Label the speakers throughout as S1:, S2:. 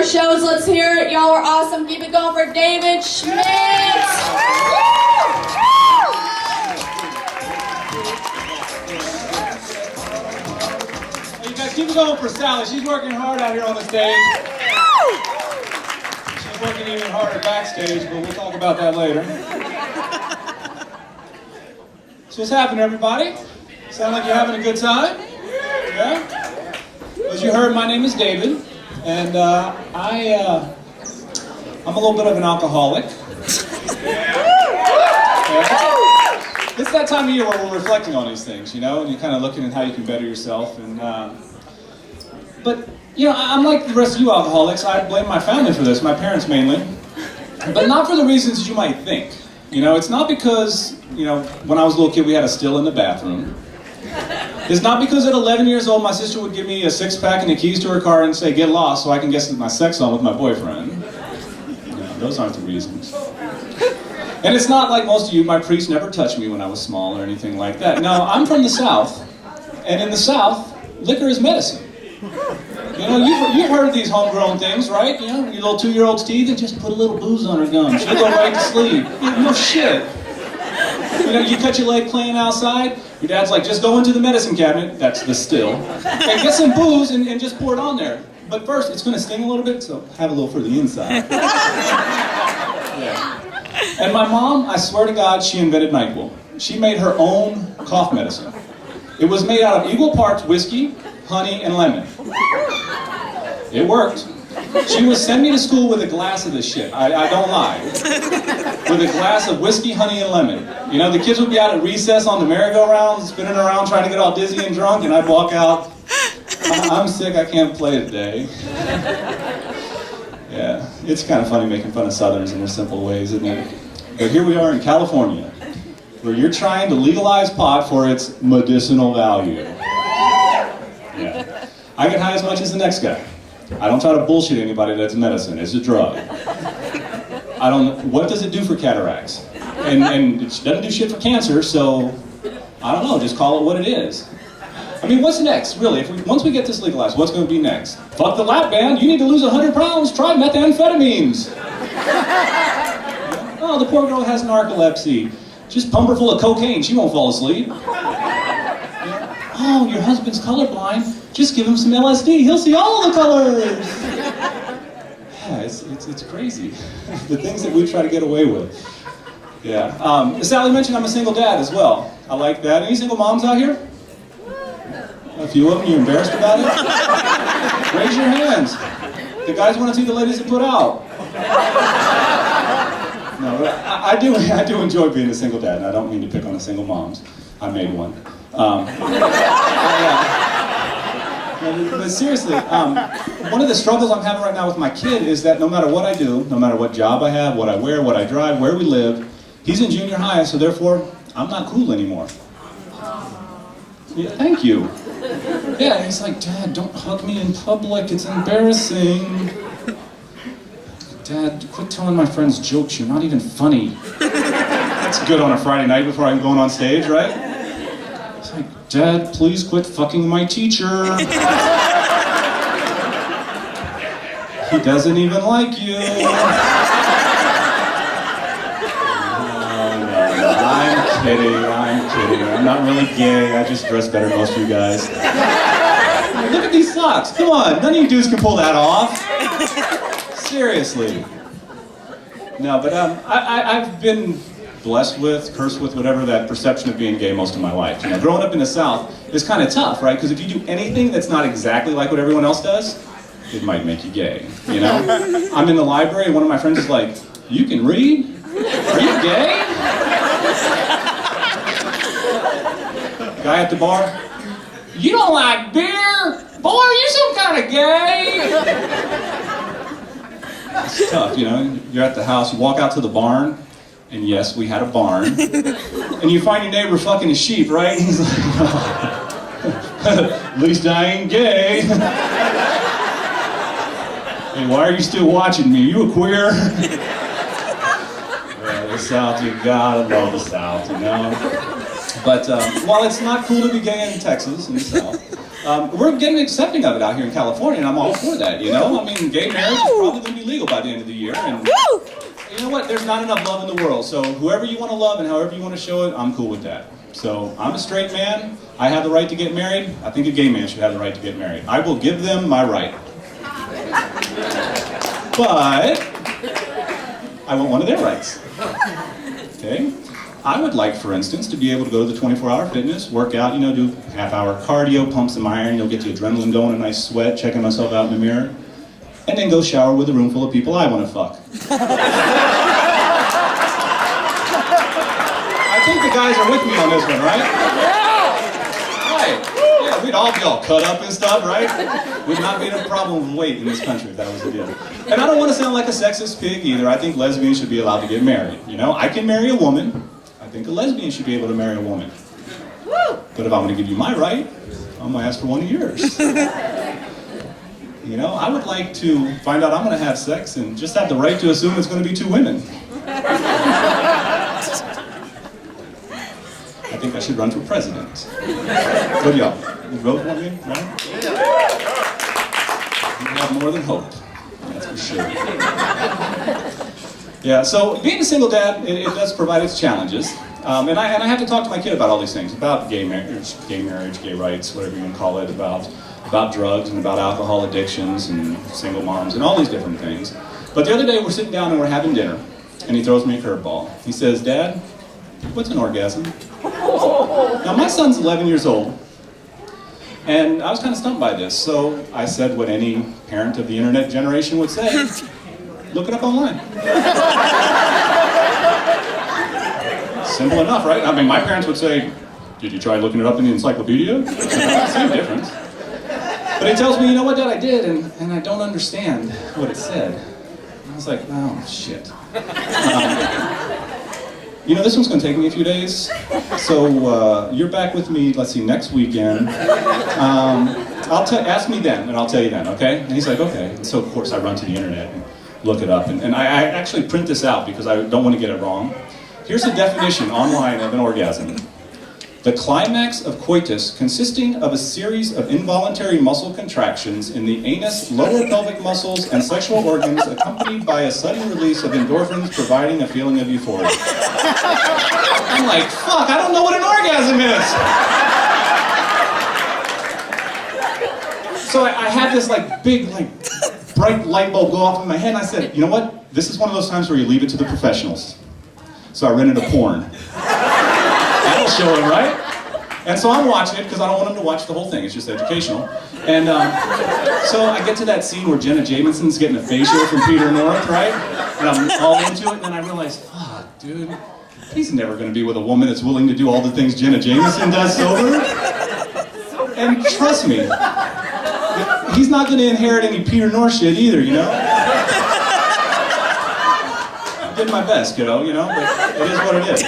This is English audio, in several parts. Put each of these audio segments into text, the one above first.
S1: shows. Let's hear it. Y'all are awesome. Keep it going for David Schmidt.
S2: You guys keep it going for Sally. She's working hard out here on the stage. She's working even harder backstage, but we'll talk about that later. So what's happening, everybody? Sound like you're having a good time? Yeah? As you heard, my name is David, and I'm a little bit of an alcoholic. Yeah. It's that time of year where we're reflecting on these things, you know, and you're kind of looking at how you can better yourself. And but you know, I'm like the rest of you alcoholics. I blame my family for this, my parents mainly, but not for the reasons you might think. You know, it's not because, you know, when I was a little kid we had a still in the bathroom. It's not because at 11 years old my sister would give me a six-pack and the keys to her car and say, get lost so I can get my sex on with my boyfriend. No, those aren't the reasons. And it's not like most of you, my priest never touched me when I was small or anything like that. No, I'm from the South, and in the South, liquor is medicine. You know, you've heard of these homegrown things, right? You know, your little 2-year-old's teeth and just put a little booze on her gum. She'll go right to sleep. No shit. You know, you cut your leg playing outside, your dad's like, just go into the medicine cabinet, that's the still, and get some booze and just pour it on there. But first, it's gonna sting a little bit, so have a little for the inside. Yeah. And my mom, I swear to God, she invented NyQuil. She made her own cough medicine. It was made out of equal parts whiskey, honey, and lemon. It worked. She would send me to school with a glass of this shit. I don't lie. With a glass of whiskey, honey, and lemon. You know, the kids would be out at recess on the merry-go-round, spinning around trying to get all dizzy and drunk, and I'd walk out, I'm sick, I can't play today. Yeah, it's kind of funny making fun of Southerners in their simple ways, isn't it? But here we are in California, where you're trying to legalize pot for its medicinal value. Yeah. I get high as much as the next guy. I don't try to bullshit anybody that's medicine. It's a drug. What does it do for cataracts? And it doesn't do shit for cancer, so I don't know, just call it what it is. I mean, what's next, really? Once we get this legalized, what's going to be next? Fuck the lap band, you need to lose 100 pounds, try methamphetamines. Oh, the poor girl has narcolepsy. Just pump her full of cocaine, she won't fall asleep. Oh, your husband's colorblind, just give him some LSD, he'll see all the colors. Yeah, it's crazy. The things that we try to get away with. Yeah. Sally mentioned I'm a single dad as well. I like that. Any single moms out here? A few of them, you embarrassed about it? Raise your hands. The guys want to see the ladies that put out. No, I do enjoy being a single dad, and I don't mean to pick on the single moms. I made one. But seriously, one of the struggles I'm having right now with my kid is that no matter what I do, no matter what job I have, what I wear, what I drive, where we live, he's in junior high, so therefore, I'm not cool anymore. Yeah, thank you. Yeah, and he's like, Dad, don't hug me in public, it's embarrassing. Dad, quit telling my friends jokes, you're not even funny. That's good on a Friday night before I'm going on stage, right? It's like, Dad, please quit fucking my teacher. He doesn't even like you. I'm kidding. I'm not really gay. I just dress better than most of you guys. Look at these socks. Come on, none of you dudes can pull that off. Seriously. No, but I've been blessed with, cursed with, whatever, that perception of being gay most of my life. You know, growing up in the South is kind of tough, right? Because if you do anything that's not exactly like what everyone else does, it might make you gay, you know? I'm in the library and one of my friends is like, you can read? Are you gay? Guy at the bar, you don't like beer? Boy, are you some kind of gay? It's tough, you know? You're at the house, you walk out to the barn, and yes, we had a barn, and you find your neighbor fucking his sheep, right? And he's like, oh, at least I ain't gay. Hey, why are you still watching me? You a queer? Yeah, the South, you gotta love the South, you know? But while it's not cool to be gay in Texas, in the South, We're getting accepting of it out here in California, and I'm all for that, you know? I mean, gay marriage is probably going to be legal by the end of the year, and you know what? There's not enough love in the world, so whoever you want to love and however you want to show it, I'm cool with that. So, I'm a straight man, I have the right to get married, I think a gay man should have the right to get married. I will give them my right. But, I want one of their rights. Okay? I would like, for instance, to be able to go to the 24-hour fitness, work out, you know, do half-hour cardio, pump some iron, you know, get the adrenaline going, a nice sweat, checking myself out in the mirror, and then go shower with a room full of people I want to fuck. I think the guys are with me on this one, right? Right. Yeah, we'd all be all cut up and stuff, right? Would not be a problem with weight in this country if that was the deal. And I don't want to sound like a sexist pig either. I think lesbians should be allowed to get married. You know, I can marry a woman. I think a lesbian should be able to marry a woman. But if I'm going to give you my right, I'm going to ask for one of yours. You know, I would like to find out I'm going to have sex and just have the right to assume it's going to be 2 women. I think I should run for president. What do y'all? You vote for me, right? You have more than hope. That's for sure. Yeah, so being a single dad, it does provide its challenges. And I have to talk to my kid about all these things, about gay marriage, gay rights, whatever you want to call it, about drugs and about alcohol addictions and single moms and all these different things. But the other day we're sitting down and we're having dinner, and he throws me a curveball. He says, "Dad, what's an orgasm?" Now my son's 11 years old, and I was kind of stumped by this, so I said what any parent of the internet generation would say: look it up online. Simple enough, right? I mean, my parents would say, "Did you try looking it up in the encyclopedia?" Same difference. But he tells me, "You know what, Dad, I did, and I don't understand what it said." And I was like, "Oh, shit." You know, this one's going to take me a few days, so you're back with me, let's see, next weekend. Ask me then, and I'll tell you then, okay? And he's like, "Okay." And so, of course, I run to the internet and look it up, and I actually print this out because I don't want to get it wrong. Here's the definition online of an orgasm. The climax of coitus consisting of a series of involuntary muscle contractions in the anus, lower pelvic muscles, and sexual organs accompanied by a sudden release of endorphins providing a feeling of euphoria. I'm like, fuck, I don't know what an orgasm is. So I had this like big, like bright light bulb go off in my head, and I said, you know what? This is one of those times where you leave it to the professionals. So I rented a porn. That'll show him, right? And so I'm watching it because I don't want him to watch the whole thing. It's just educational. And so I get to that scene where Jenna Jameson's getting a facial from Peter North, right? And I'm all into it, and then I realize, fuck, dude, he's never going to be with a woman that's willing to do all the things Jenna Jameson does sober. And trust me, he's not going to inherit any Peter North shit either, you know? I did my best, kiddo, you know, but it is what it is.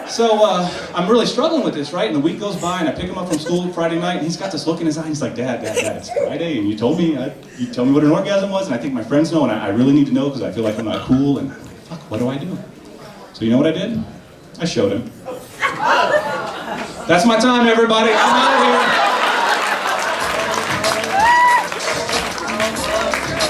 S2: So I'm really struggling with this, right? And the week goes by, and I pick him up from school Friday night, and he's got this look in his eye, and he's like, Dad, it's Friday, and you told me what an orgasm was, and I think my friends know, and I really need to know because I feel like I'm not cool, and fuck, what do I do? So you know what I did? I showed him. That's my time, everybody. I'm out of here.